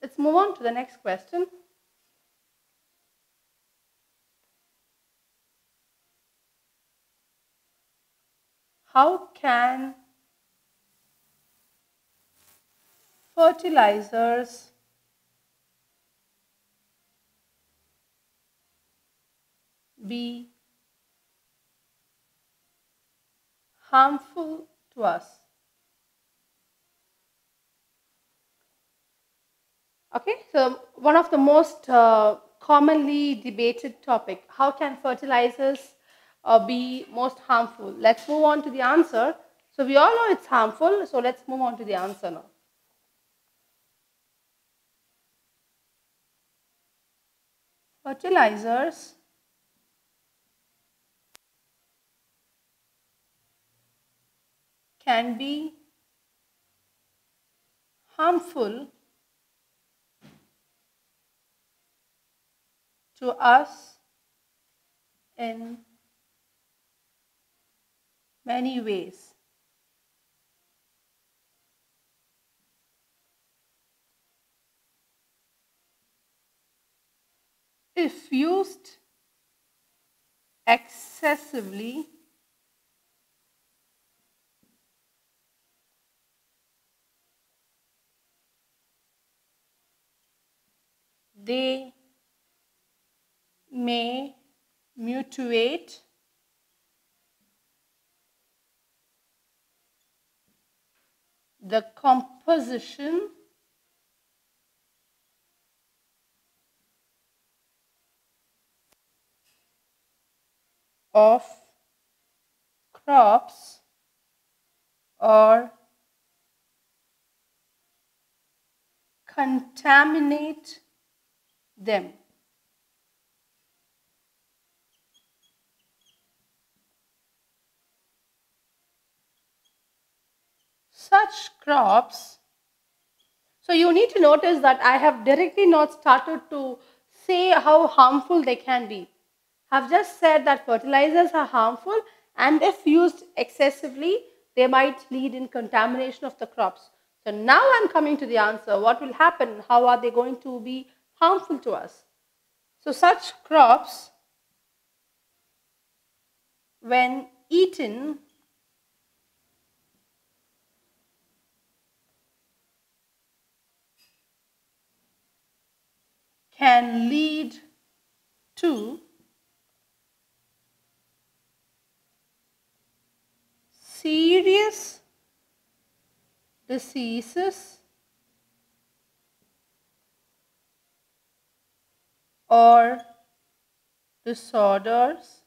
Let's move on to the next question. How can fertilizers be harmful to us? Okay, so one of the most commonly debated topic, how can fertilizers be most harmful? Let's move on to the answer. So we all know it's harmful, so let's move on to the answer now. Fertilizers can be harmful to us in many ways. If used excessively, they may mutate the composition of crops or contaminate them. Such crops, so you need to notice that I have directly not started to say how harmful they can be. I've just said that fertilizers are harmful, and if used excessively, they might lead in contamination of the crops. So now I'm coming to the answer. What will happen? How are they going to be harmful to us? So such crops, when eaten, can lead to serious diseases or disorders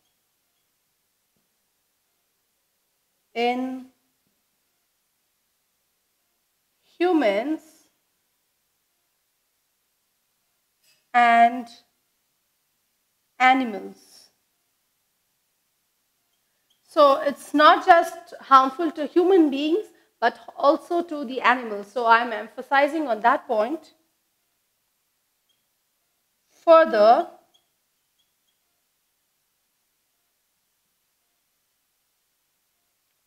in humans and animals. So it's not just harmful to human beings, but also to the animals. So I'm emphasizing on that point. Further,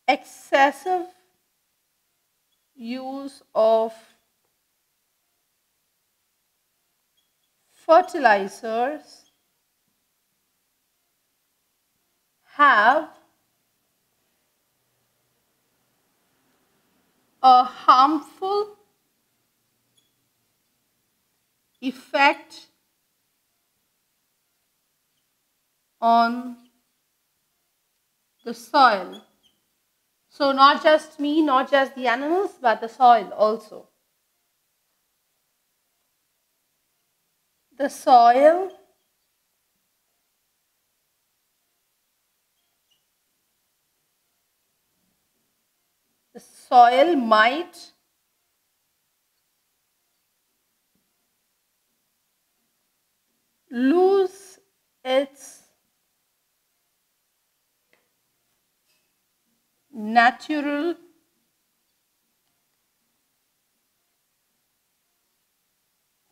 excessive use of fertilizers have a harmful effect on the soil. So not just me, not just the animals, but the soil also. The soil might lose its natural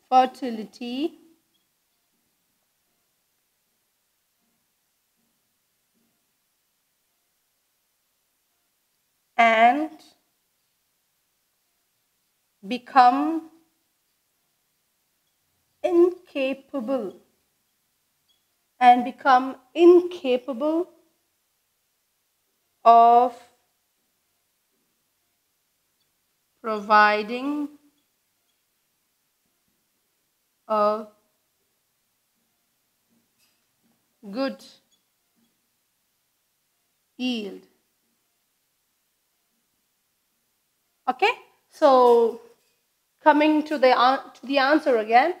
fertility and become incapable and become incapable of providing a good yield. Okay, so coming to the answer again,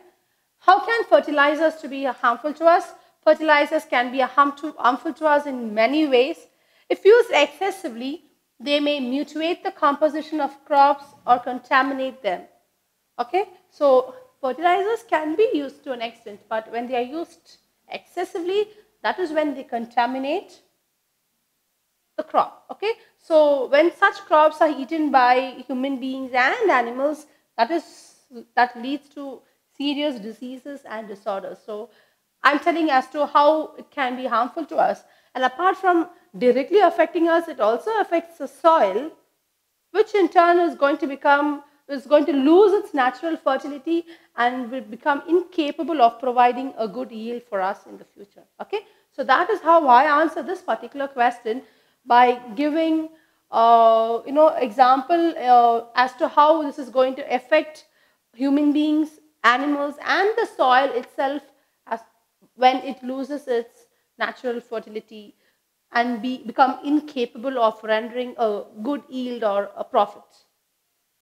how can fertilizers to be harmful to us? Fertilizers can be harmful to us in many ways. If used excessively, they may mutate the composition of crops or contaminate them. Okay, so fertilizers can be used to an extent, but when they are used excessively, that is when they contaminate the crop. Okay, so when such crops are eaten by human beings and animals, that leads to serious diseases and disorders. So I'm telling as to how it can be harmful to us, and apart from directly affecting us, it also affects the soil, which in turn is going to lose its natural fertility and will become incapable of providing a good yield for us in the future. Okay, so that is how I answer this particular question, by giving example as to how this is going to affect human beings, animals, and the soil itself as when it loses its natural fertility and become incapable of rendering a good yield or a profit.